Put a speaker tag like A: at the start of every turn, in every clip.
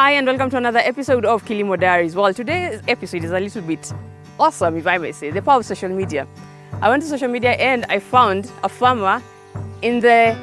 A: Hi and welcome to another episode of KILIMO Diaries. Well, today's episode is a little bit awesome, if I may say, the power of social media. I went to social media and I found a farmer in the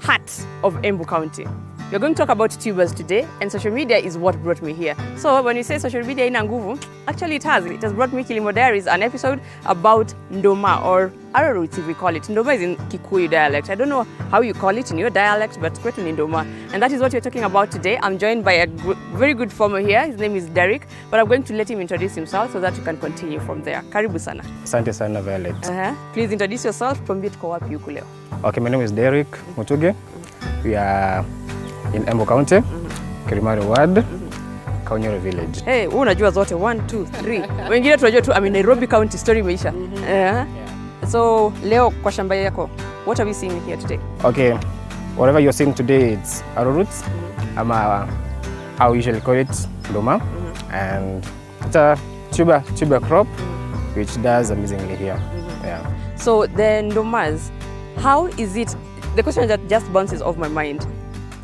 A: heart of Embu County. We're going to talk about tubers today, and social media is what brought me here. So when you say social media ina nguvu, actually it has brought me KILIMO Diaries, an episode about ndoma, or arrowroot if we call it. Ndoma is in Kikuyu dialect. I don't know how you call it in your dialect, but kwetu ni ndoma. And that is what we're talking about today. I'm joined by a very good farmer here. His name is Derek, but I'm going to let him introduce himself so that you can continue from there. Karibu sana.
B: Asante sana Violet.
A: Please introduce yourself. Tuambie tuko wapi huku leo.
B: Okay, my name is Derek Mutuge. We are in Embu County, Kilimari Ward, Kaunyoro Village.
A: Hey, wewe unajua zote 1, 2, 3. Wengine tunajua tu Nairobi County, story imeisha. So leo kwa shamba yako, what are we seeing here today?
B: Okay, whatever you're seeing today, it's arrowroots. I usually call it ndoma, and it's a tuber crop which does amazingly here. Yeah.
A: So the ndomas, how is it? The question that just bounces off my mind.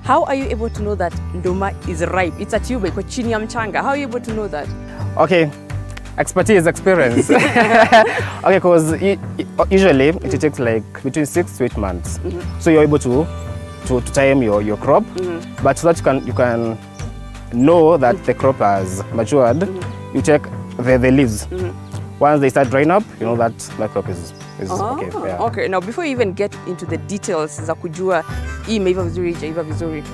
A: How are you able to know that ndoma is ripe? It's a tuber, iko chini ya mchanga. How are you able to know that?
B: Okay, expertise, experience. Okay, because usually it takes like between 6 to 8 months. So you're able to time your crop, but so that you can know that the crop has matured, you check the leaves. Once they start drying up, you know that my crop is okay. Yeah.
A: Okay, now before you even get into the details za kujua hii imeiva vizuri, haijaiva vizuri,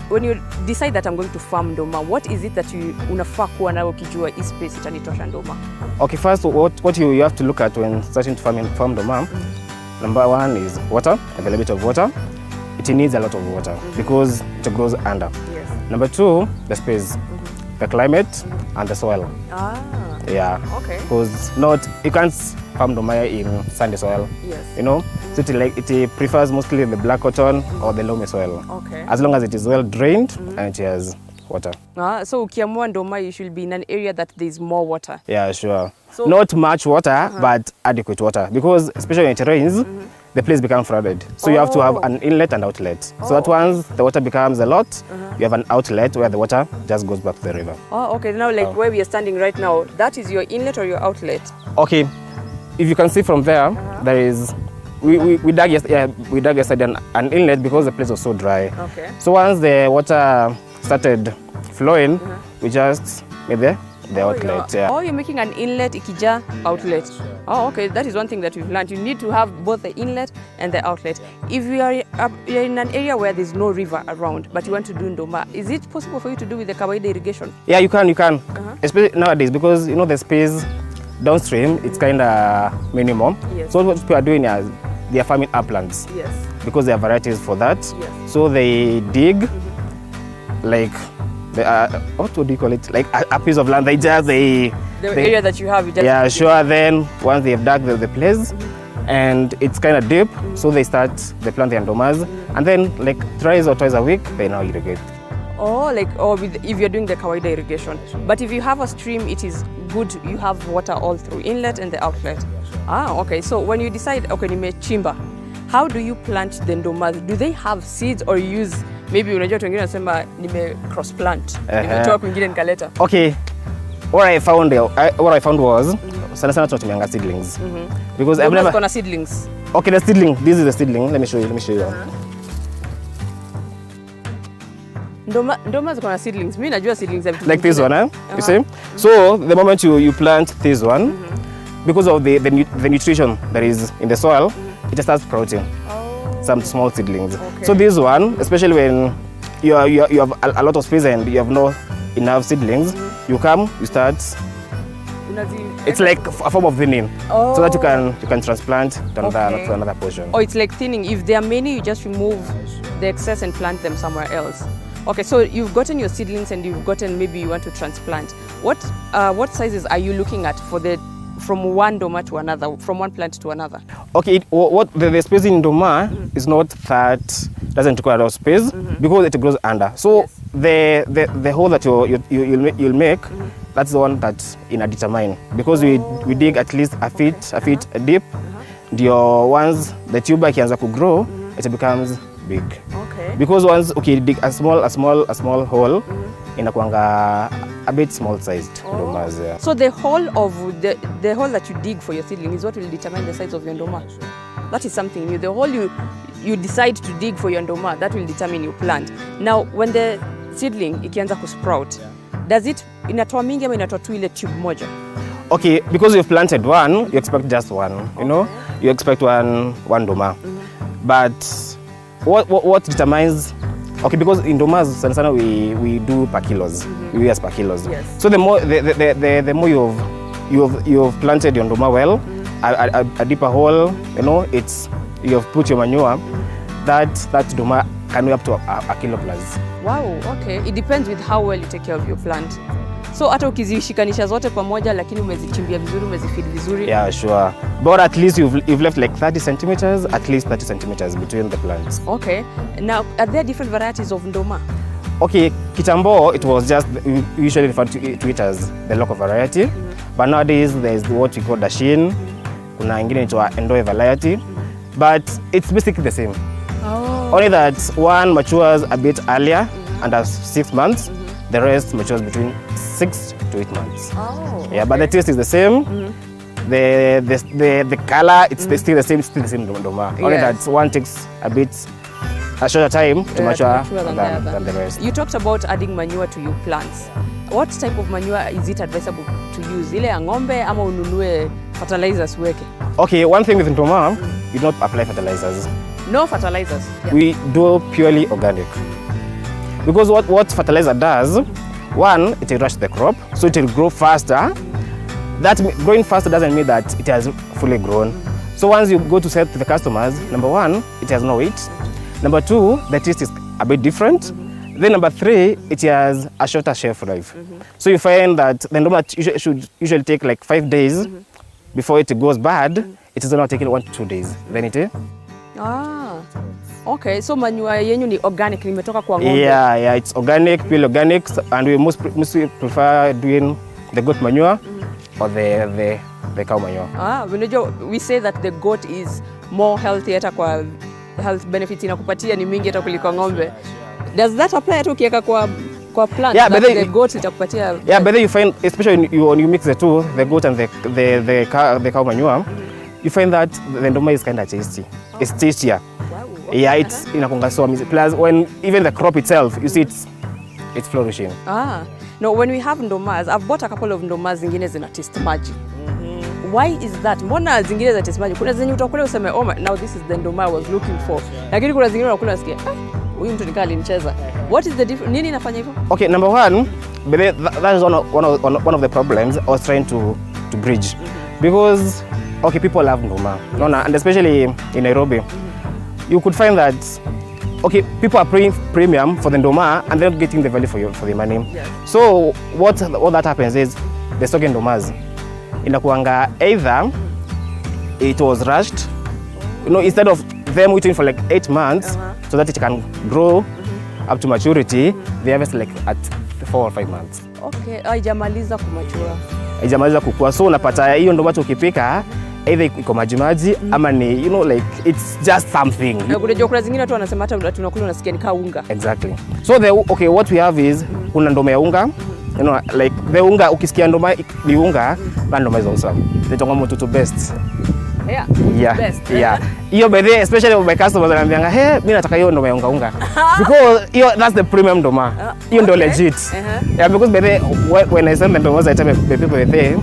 A: when you decide that I'm going to farm ndoma, what is it that unafaa kuwa nayo ukijua hii space itanitosha ndoma? Okay,
B: first what you have to look at when starting to farm ndoma, number one is water, availability of water. It needs a lot of water because it grows under.
A: Yes.
B: Number two, the space, the climate, and the soil. Yeah.
A: Okay.
B: Because you can't farm ndoma in sandy soil.
A: Yes.
B: You know, so it prefers mostly the black cotton or the loamy soil.
A: Okay.
B: As long as it is well drained and it has water.
A: So ukiamua ndoma, you should be in an area that there is more water.
B: Yeah, sure. So, not much water, but adequate water, because especially when it rains, the place becomes flooded. So you have to have an inlet and outlet. So that once the water becomes a lot, you have an outlet where the water just goes back to the river.
A: Oh, okay. Now, like where we are standing right now, that is your inlet or your outlet?
B: Okay. If you can see from there, there is we dug yesterday an inlet because the place was so dry.
A: Okay.
B: So once the water started flowing, we just made the outlet. Yeah.
A: Oh, you're making an inlet, ikija, outlet. Oh, okay. That is one thing that we've learned. You need to have both the inlet and the outlet. If you're in an area where there's no river around, but you want to do ndoma, is it possible for you to do with the kawaida irrigation?
B: Yeah, you can. Especially nowadays, because you know the space downstream, it's kind of minimum.
A: Yes.
B: So what people are doing is they are farming uplands.
A: Yes.
B: Because there are varieties for that.
A: Yes.
B: So they dig like what do you call it? Like a piece of land. The
A: area that you have. You just
B: yeah, sure. Then once they have dug the place, and it's kind of deep, so they plant the ndomas, and then like thrice or twice a week, they now irrigate.
A: Oh, if you're doing the kawaida irrigation. But if you have a stream, it is good. You have water all through inlet and the outlet. Okay. So when you decide, okay, nimechimba, how do you plant the ndomas? Do they have seeds or you use maybe unajua watu wengine wanasema nime cross plant, nimetoa kwingine nikaleta?
B: Okay. What I found was sana tunatumianga seedlings. Because I've never
A: gonna seedlings.
B: Okay, the seedling. This is the seedling. Let me show you.
A: Ndoma ziko na seedlings. Mimi najua seedlings
B: like this one, you see? So the moment you plant this one, because of the nutrition that is in the soil, it starts sprouting some small seedlings. Okay. So this one, especially when you have a lot of space and you have not enough seedlings, you start. It's like a form of thinning, so that you can transplant to another portion.
A: Oh, it's like thinning. If there are many, you just remove the excess and plant them somewhere else. Okay, so you've gotten your seedlings and you've gotten, maybe you want to transplant. What sizes are you looking at from one ndoma to another, from one plant to another? Okay,
B: what the space in ndoma is not that, doesn't require a lot of space because it grows under. So yes. the hole that you'll make, that's the one that's determined, because we dig at least a feet deep. Once the tuber kianza to grow, it becomes big.
A: Okay.
B: Because once you dig a small hole, inakuanga a bit small sized ndomas. Yeah.
A: So the hole of the hole that you dig for your seedling is what will determine the size of your ndoma. That is something new. The hole you decide to dig for your ndoma, that will determine your plant. Now when the seedling ikianza kusprout, does it inatoa mingi ama inatoa tu ile tube moja?
B: Okay, because you've planted one, you expect just one, you know? You expect one ndoma. But what determines, okay, because in ndomas sana we do per kilos. We use per kilos.
A: Yes.
B: So the more you've planted your ndoma well, a deeper hole, you know, you've put your manure, that ndoma can be up to a kilo plus.
A: Wow, okay. It depends with how well you take care of your plant. So hata ukizishikanisha zote pamoja lakini umezichimbia vizuri, umezifeed vizuri.
B: Yeah, sure. But at least you've left like 30 centimeters, at least 30 centimeters between the plants.
A: Okay. Now, are there different varieties of ndoma?
B: Okay, kitambo, it was just, we usually refer to it as the local variety. But nowadays, there's what we call dashin. Kuna ingine inaitwa endoe variety. But it's basically the same.
A: Oh.
B: Only that one matures a bit earlier, under 6 months. The rest matures between 6 to 8 months.
A: Oh, okay.
B: Yeah, but the taste is the same. The color, it's still the same ndoma. Only that one takes a shorter time to mature than the rest.
A: You talked about adding manure to your plants. What type of manure is it advisable to use? Ile ya ng'ombe ama ununue fertilizers weke?
B: Okay, one thing with ndoma, you don't apply fertilizers.
A: No fertilizers? Yeah.
B: We do purely organic. Because what fertilizer does, one, it will rush the crop, so it will grow faster. That growing faster doesn't mean that it has fully grown. So once you go to sell to the customers, number one, it has no weight. Number two, the taste is a bit different. Then number three, it has a shorter shelf life. So you find that the ndoma should usually take like 5 days before it goes bad. It is not taking 1 to 2 days. Then it
A: okay, so manure yenyu ni organic, limetoka kwa ng'ombe?
B: Yeah, it's organic, purely organic, and we mostly prefer doing the goat manure or the cow manure.
A: We say that the goat is more healthy, hata kwa health benefits inakupatia ni mingi hata kuliko ng'ombe. Does that apply to ukiweka kwa plant?
B: Yeah,
A: but the goat itakupatia.
B: Yeah, but then you find, especially when you mix the two, the goat and the cow manure, you find that the ndoma is kind of tasty. It's tastier. Yeah, it's inakunga so amazing. Plus, when even the crop itself, you see it's flourishing.
A: No, when we have ndomas, I've bought a couple of ndomas zingine zina taste maji. Why is that? Mbona zingine za taste maji? Kuna zenye utakula useme, oh, now this is the ndoma I was looking for. Lakini kuna zingine unakula unasikia, huyu mtu nikaa alinicheza. What is the difference? Nini inafanya hivyo? Okay,
B: number one, that is one of the problems I was trying to bridge. Because, okay, people love ndoma. And especially in Nairobi, you could find that, okay, people are paying premium for the ndoma and they're not getting the value for the money.
A: Yes.
B: So what that happens is the stock ndomas inakuanga either it was rushed, instead of them waiting for like 8 months so that it can grow up to maturity, they harvest like at 4 or 5 months.
A: Okay, haijamaliza kumachura.
B: Haijamaliza kukua, so unapata hiyo ndoma ukipika either iko maji ama ni like it's just something.
A: Kuna zingine watu wanasema hata tunakula unasikia ni unga.
B: Exactly. So okay, what we have is kuna ndoma ya unga, like the unga ukisikia ndoma ni unga, but ndoma is awesome. The tonga best. Yeah.
A: Best.
B: Yeah. Hiyo by the especially my customers wananiambia, "Hey, mimi nataka hiyo ndoma ya unga." Because that's the premium ndoma. Hiyo ndio legit. Yeah, because by the when I sell the ndomas I tell the people they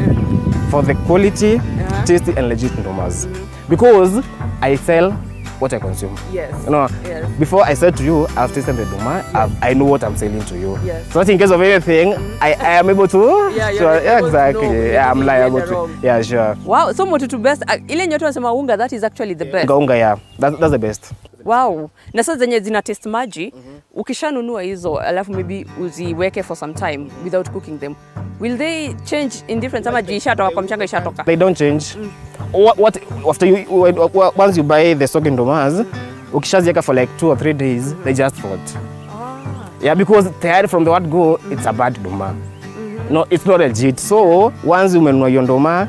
B: for the quality, tasty and legit ndomas. Because I sell what I consume.
A: Yes.
B: Yes. Before I sell to you, I've tasted the ndoma. I know what I'm selling to you.
A: Yes.
B: So that in case of anything, I am able to.
A: Yeah,
B: exactly. Yeah, I'm liable to. Yeah, sure.
A: Wow, so motutu best. Ile nyoto wanasema unga, that is actually the best.
B: Unga, yeah. That's the best.
A: Wow. Na sasa zenye zina taste maji, ukishanunua hizo alafu maybe uziweke for some time without cooking them, will they change in difference ama ishatoka kwa mchanga ishatoka?
B: They don't change. What after once you buy the stock ndomas, ukishaziweka for like 2 or 3 days, they just rot. Yeah, because tayari from the word go, it's a bad ndoma. No, it's not legit. So once umenunua hiyo ndoma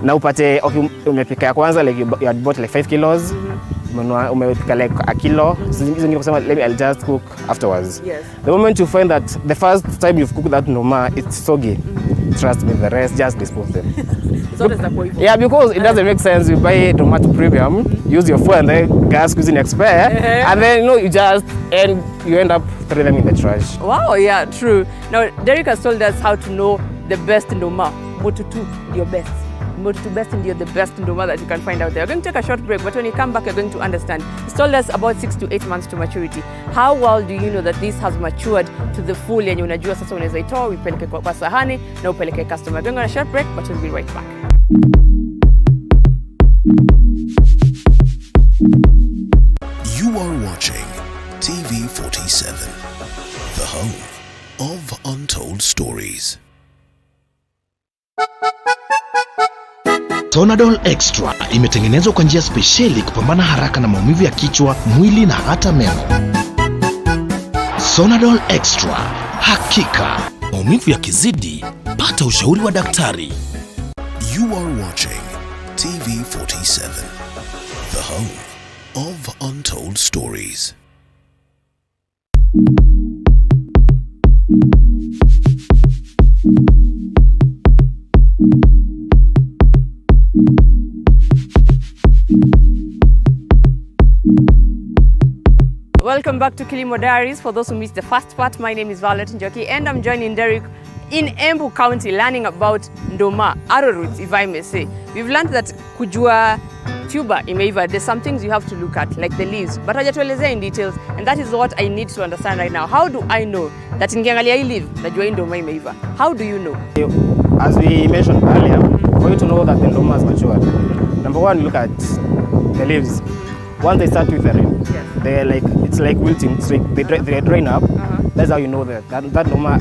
B: na upate umepika ya kwanza like you had bought like 5 kilos, umepika like a kilo, I'll just cook afterwards.
A: Yes.
B: The moment you find that the first time you've cooked that ndoma, it's soggy, trust me, the rest just dispose them. Yeah, because it doesn't make sense. You buy tomato premium, use your food and then gas using expire, and then you end up throwing them in the trash.
A: Wow, yeah, true. Now Derek has told us how to know the best ndoma. Motutu, your best. Motutu best and you're the best ndoma that you can find out there. We're going to take a short break, but when you come back, you're going to understand. He's told us about 6 to 8 months to maturity. How well do you know that this has matured to the full? Yani unajua sasa unaweza itoa, upeleke kwa sahani na upeleke customer. We're going on a short break, but we'll be right back.
C: You are watching TV47, the home of untold stories.
D: Sonadol Extra imetengenezwa kwa njia spesheli kupambana haraka na maumivu ya kichwa, mwili na hata meno. Sonadol Extra, hakika maumivu yakizidi, pata ushauri wa daktari.
C: You are watching TV47, the home of untold stories.
A: Welcome back to KILIMO Diaries. For those who missed the first part, my name is Violet Njoki and I'm joining Derek in Embu County learning about ndoma, arrowroots, if I may say. We've learned that kujua tuber imeiva, there's some things you have to look at, like the leaves, but hajatuelezea in details, and that is what I need to understand right now. How do I know that nikiangalia hii leaf najua hii ndoma imeiva? How do you know?
B: As we mentioned earlier, for you to know that the ndoma is matured, number one, look at the leaves. Once they start withering, it's like wilting, it's like they drain up. That's how you know that ndoma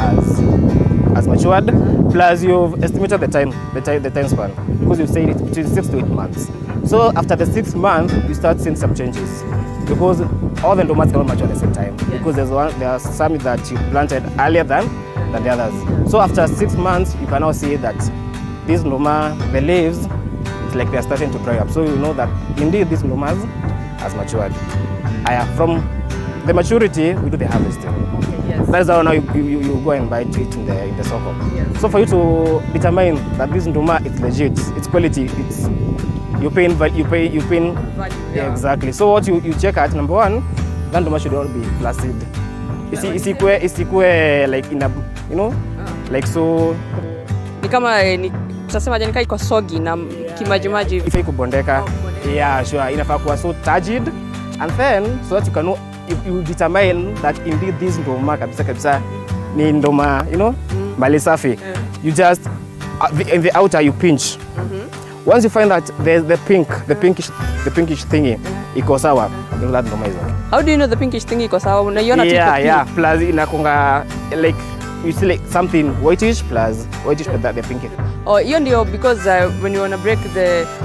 B: has matured. Plus you've estimated the time span, because you said it's between 6 to 8 months. So after the 6th month, you start seeing some changes, because all the ndomas cannot mature at the same time. Because there are some that you planted earlier than the others. So after 6 months, you can now see that this ndoma, the leaves, it's like they're starting to dry up. So you know that indeed these ndomas has matured. From the maturity, we do the harvesting.
A: Okay, yes.
B: That's how now you go and buy it in the soko.
A: Yes.
B: So for you to determine that this ndoma is legit, it's quality, you pay
A: value.
B: Yeah, exactly. So what you check at, number one, that ndoma should all be placid. Isikue like in a, you know, like so.
A: Ni kama tutasema jani iko soggy na kimajimaji hivi.
B: Ifai kubondeka. Yeah, sure. Inafaa kuwa so turgid, and then so that you can know, you determine that indeed this ndoma kabisa ni ndoma, you know, mali safi. You just in the outer you pinch. Once you find that there's the pinkish thingy iko sawa, you know that ndoma is okay.
A: How do you know the pinkish thingy iko sawa? Unaiona tu.
B: Yeah. Plus inakonga like you see like something whitish plus the pinkish.
A: Oh, hiyo ndio because when you wanna break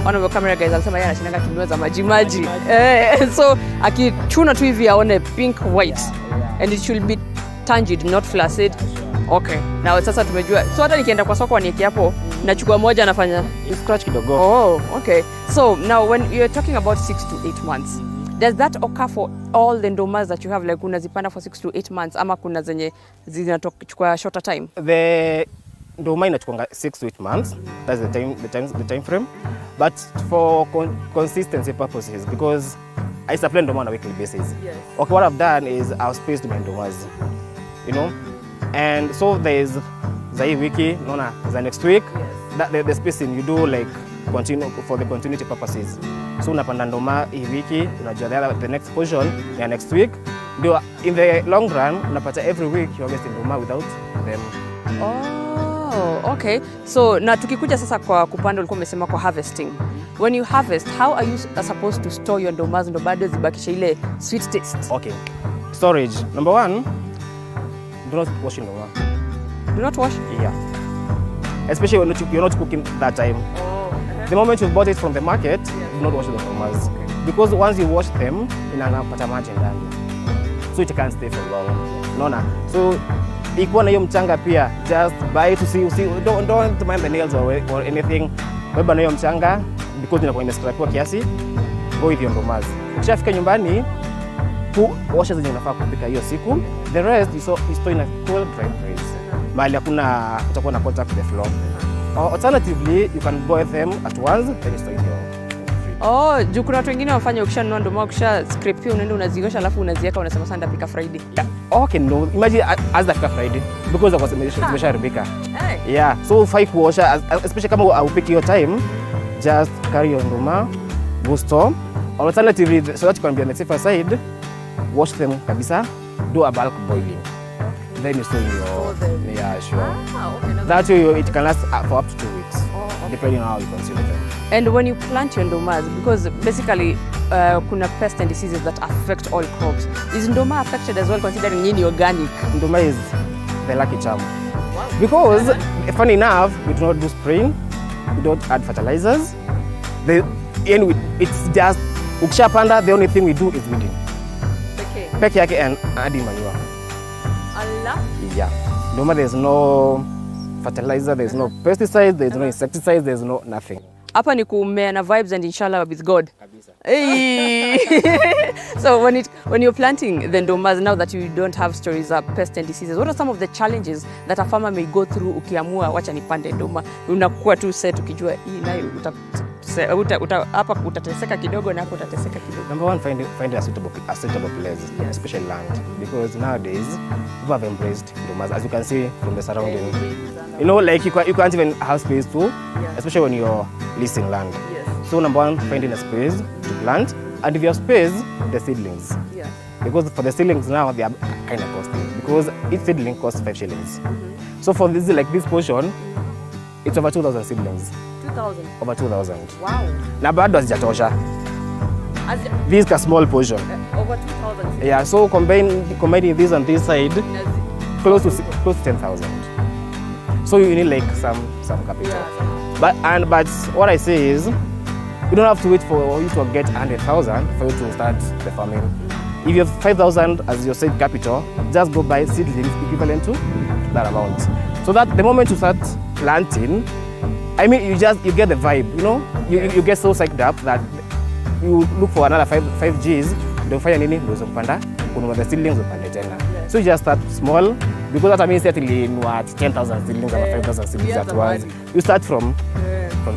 A: one of the camera guys alisema yeye anashinanga kinua za maji. So akichuna tu hivi aone pink white and it should be turgid, not flaccid. Okay. Now sasa tumejua. So hata nikienda kwa soko niweke hapo, nachukua moja nafanya
B: scratch kidogo.
A: Oh, okay. So now when you're talking about 6 to 8 months, does that occur for all the ndomas that you have, like unazipanda for 6 to 8 months ama kuna zenye zinachukua shorter time?
B: The ndoma inachukua 6 to 8 months. That's the time frame. But for consistency purposes, because I supply ndoma on a weekly basis.
A: Yes. Okay,
B: what I've done is I've spaced my ndomas, you know, and so there's the wiki, the next week. Yes. That the spacing you do like continue for the continuity purposes. So unapanda ndoma hii wiki, unajua the next portion ya next week. In the long run, unapata every week you harvest ndoma without them.
A: Oh, okay. So na tukikuja sasa kwa kupanda, ulikuwa umesema kwa harvesting. When you harvest, how are you supposed to store your ndomas ndo bado zibakisha ile sweet taste?
B: Okay. Storage. Number one, do not wash ndoma.
A: Do not wash?
B: Yeah. Especially when you're not cooking that time. The moment you bought it from the market, do not wash the ndomas. Because once you wash them, inapata maji ndani. So it can't stay for long. Unaona? So ikiwa na hiyo mchanga pia, just buy to see don't mind the nails or anything. Beba na hiyo mchanga because inakuwa imescrapiwa kiasi. Go with your ndomas. Ukishafika nyumbani, osha zenye unafaa kupika hiyo siku. The rest you store in a cool dry place. Mahali hakuna utakuwa na contact with the floor. Alternatively, you can boil them at once, then you store in your
A: fridge. Juu kuna watu wengine wafanya ukishanunua ndoma, ukisha scrape pia unaenda unaziosha alafu unaziweka unasema sasa ndapika Friday.
B: Yeah. Okay, no. Imagine as the Friday because of zimesharibika. Yeah. So ufai kuosha especially kama haupiki your time, just carry your ndoma, go store. Alternatively, so that you can be on the safer side, wash them kabisa, do a bulk boiling. Then you store in your yeah, sure. Okay. That way it can last for up to 2 weeks. Okay. Depending on how you consume them. And
A: when you plant your ndomas, because basically kuna pests and diseases that affect all crops, is ndoma affected as well considering yini organic?
B: Ndoma is the lucky charm. Wow. Because funny enough, we do not do spraying, we don't add fertilizers. It's just ukishapanda, the only thing we do is weeding. Peke yake and adding manure.
A: Allah?
B: Yeah. Ndoma, there's no fertilizer, there's no pesticides, there's no insecticides, there's no nothing.
A: Hapa ni kumea na vibes and inshallah with God. Hey. So when you're planting the ndomas, now that you don't have stories of pests and diseases, what are some of the challenges that a farmer may go through ukiamua wacha nipande ndoma? Unakuwa tu set ukijua hii nayo hapa utateseka kidogo na hapo utateseka kidogo.
B: Number one, find a suitable place, yes. Especially land, because nowadays people have embraced ndomas, as you can see from the surrounding. You know, like you can't even have space to, especially when you're leasing land. Yes. So number one, finding a space to plant, and if you have space, the seedlings. Yeah. Because for the seedlings now they are kind of costly, because each seedling costs 5 shillings. So for this, like this portion, it's over 2,000 seedlings. 2,000? Over 2,000. Wow. Na bado hazijatosha. This is a small portion.
A: Over 2,000?
B: Yeah, so combining this on this side, close to 10,000. So you need like some capital. Yeah, but what I say is, you don't have to wait for you to get 100,000 for you to start the farming. If you have 5,000 as your said capital, just go buy seedlings equivalent to that amount. So that the moment you start planting, I mean, you get the vibe, you know? You get so psyched up that you look for another 5 Gs, don't find any, ndio kupanda, kununua the seedlings upande tena. So you just start small, because that means certainly in what 10,000 seedlings or 5,000 seedlings at once. You start from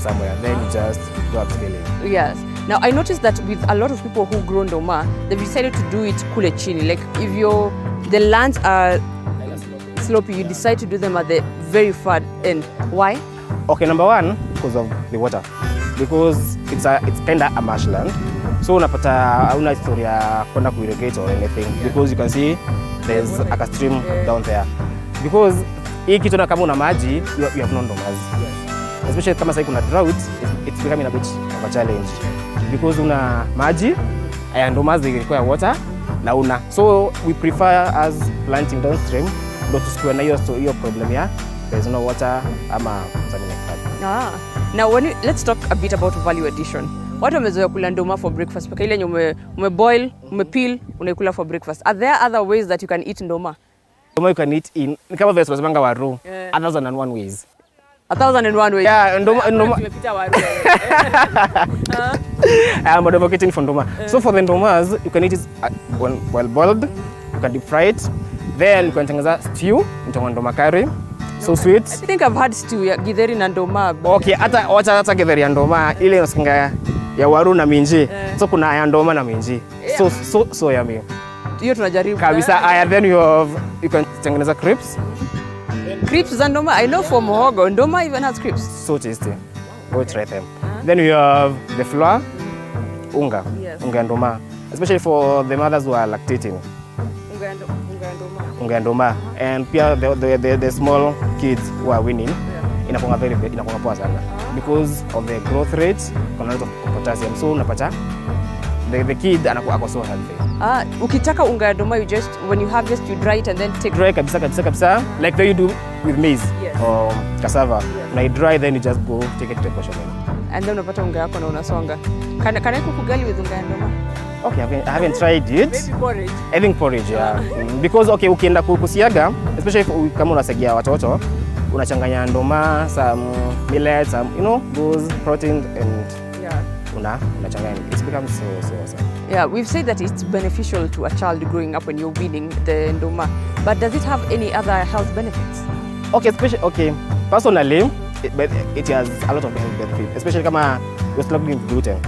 B: somewhere, then you just go upscaling.
A: Yes. Now I noticed that with a lot of people who grow ndoma, they've decided to do it kule chini. Like if the lands are slopey, you decide to do them at the very far end. Why?
B: Okay, number one, because of the water. Because it's kind of a marshland. So unapata hauna story ya kwenda irrigate or anything, because you can see there's a stream down there. Because hii kitu na kama una maji, you have no ndomas. Especially kama sasa kuna drought, it's becoming a bit of a challenge. Because una maji, and ndomas they require water na una. So we prefer as planting downstream, not to square na hiyo problem ya there's no water ama something like that.
A: Now let's talk a bit about value addition. Watu wamezoea kula ndoma for breakfast. Paka ile yenye umeboil, umepeel, unaikula for breakfast. Are there other ways that you can eat ndoma?
B: Ndoma you can eat in kama vile tunasemanga waru. 1,001 ways.
A: 1,001 ways.
B: Yeah, ndoma tumepita waru. I'm advocating for ndoma. So for the ndomas, you can eat it well boiled, you can deep fry it. Then you can tengeneza stew, into ndoma curry. So sweet.
A: I think I've had stew ya githeri na ndoma.
B: Okay, hata githeri ya ndoma ile unasinga ya waru na minji. So kuna ya ndoma na minji. So yummy.
A: Hiyo tunajaribu.
B: Kabisa. Then you can tengeneza crepes.
A: Crepes za ndoma. I know for muhogo, ndoma even has crepes.
B: So tasty. Go try them. Then we have the flour, unga. Yes. Unga ndoma. Especially for the mothers who are lactating. Unga ndoma. And pia the small kids who are weaning, inakuwa poa sana. Because of the growth rate, kuna lot of potassium. So unapata the kid anakuwa so healthy.
A: Ukitaka unga ndoma, when you harvest you dry it and then take
B: dry kabisa, like you do with maize or cassava. When you dry, then you just go take it to the portion.
A: And then unapata unga yako na unasonga. Can I cook ugali with unga ndoma?
B: Okay, I haven't tried it.
A: Maybe porridge.
B: I think porridge, yeah. Because okay, ukienda kusiaga, especially kama unasagia watoto, unachanganya ndoma, some millet, some those proteins and unachanganya. It becomes so awesome.
A: Yeah, we've said that it's beneficial to a child growing up when you're weaning the ndoma, but does it have any other health benefits?
B: Okay, personally, it has a lot of health benefits, especially kama you're struggling with gluten.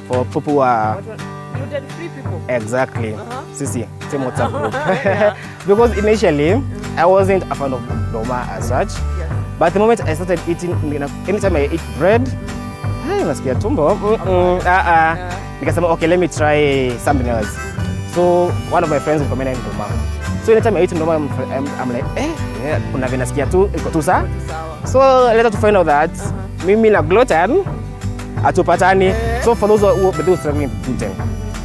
B: For people who are
A: gluten-free people.
B: Exactly. Sisi, same WhatsApp group. Because initially, I wasn't a fan of ndoma as such. Yes. But the moment I started eating, anytime I eat bread, nasikia tumbo. Nikasema, okay, let me try something else. So one of my friends recommended ndoma. So anytime I eat ndoma, I'm like, kuna vinasikia tu, iko tu sawa. So later to find out that mimi na gluten atupatani. So for those who are struggling with gluten,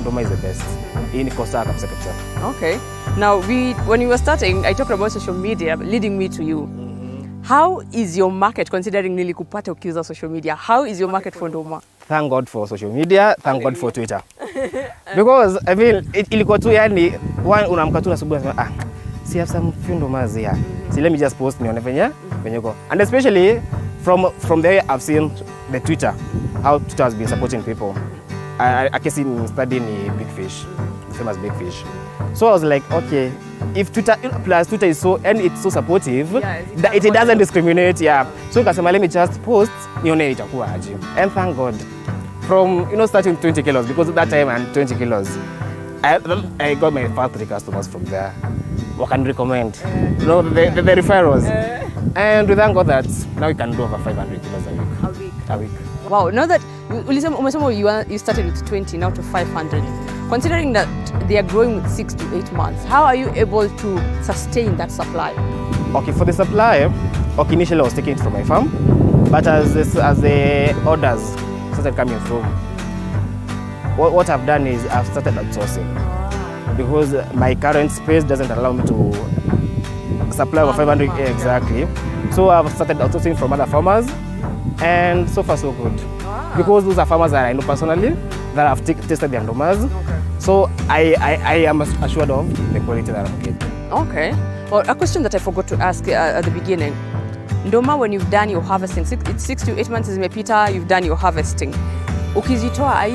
B: ndoma is the best.
A: Okay. Now, when you were starting, I talked about social media, leading me to you. How is your market, considering nilikupata ukiuza social media? How is your market for ndoma?
B: Thank God for social media, thank God for Twitter. Because I feel ilikuwa tu yani unaamka tu asubuhi unasema see I have some few ndomas here. So let me just post nione venye go. And especially from there I've seen the Twitter, how Twitter has been supporting people. I guess in studying Big Fish, the famous Big Fish. So I was like, okay, if Twitter is so, and it's so supportive, that it doesn't discriminate, So kasema let me just post, nione itakuwa aje. And thank God, from starting 20 kilos, because at that time I'm 20 kilos, I got my first 3 customers from there. What can recommend? The referrals. And we thank God that now we can do over 500 kilos a week. Wow,
A: now that you started with 20, now to 500. Considering that they are growing with 6 to 8 months, how are you able to sustain that supply?
B: Okay, for the supply, initially I was taking it from my farm, but as the orders started coming through, what I've done is I've started outsourcing. Because my current space doesn't allow me to supply over 500 exactly. So I've started outsourcing from other farmers, and so far so good. Because those are farmers that I know personally, that have tested their ndomas. So I am assured of the quality that I'm getting.
A: Okay. Well, a question that I forgot to ask at the beginning. Ndoma, when you've done your harvesting, it's 6 to 8 months imepita, you've done your harvesting. Ukizitoa, are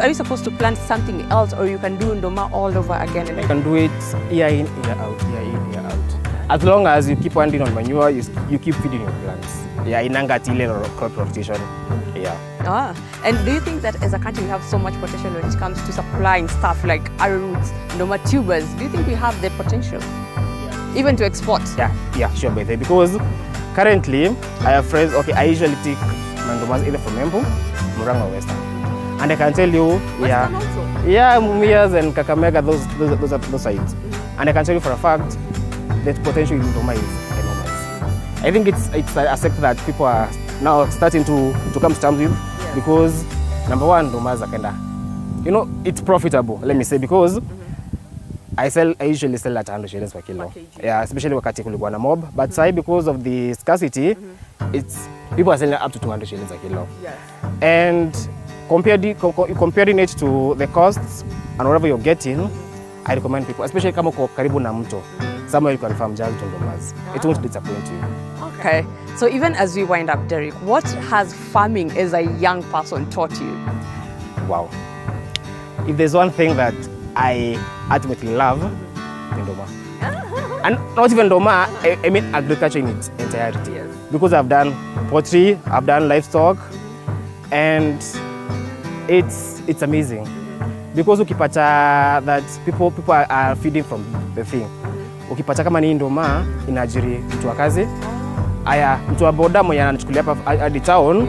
A: you supposed to plant something else, or you can do ndoma all over again?
B: I can do it year in, year out, year in, year out. As long as you keep adding on manure, you keep feeding your plants. Inanga tile or crop rotation.
A: And do you think that as a country we have so much potential when it comes to supplying stuff like arrowroots, ndoma tubers? Do you think we have the potential, even to export?
B: Yeah, sure, because currently I have friends. Okay, I usually take my ndomas either from Embu, Murang'a, or Western, and I can tell you, Mumias and Kakamega, those sides, and I can tell you for a fact that potential in ndoma is enormous. I think it's a sector that people are now starting to come to terms with, because number one, ndomas are it's profitable, let me say, because I usually sell at 100 shillings per kilo. Especially wakati kulikuwa na mob, but say because of the scarcity, people are selling up to 200 shillings a kilo. And comparing it to the costs and whatever you're getting, I recommend people, especially kama uko karibu na mto, somewhere you can farm just ndomas. It won't disappoint you.
A: Okay, so even as we wind up, Derek, what has farming as a young person taught you?
B: Wow. If there's one thing that I ultimately love, ndoma. And not even ndoma, I mean agriculture in its entirety. Because I've done poultry, I've done livestock, and it's amazing. Because ukipata that people are feeding from the thing. Ukipata kama ni ndoma inajiri mtu wa kazi. Aya, mtu wa boda mwenye anachukulia hapa hadi town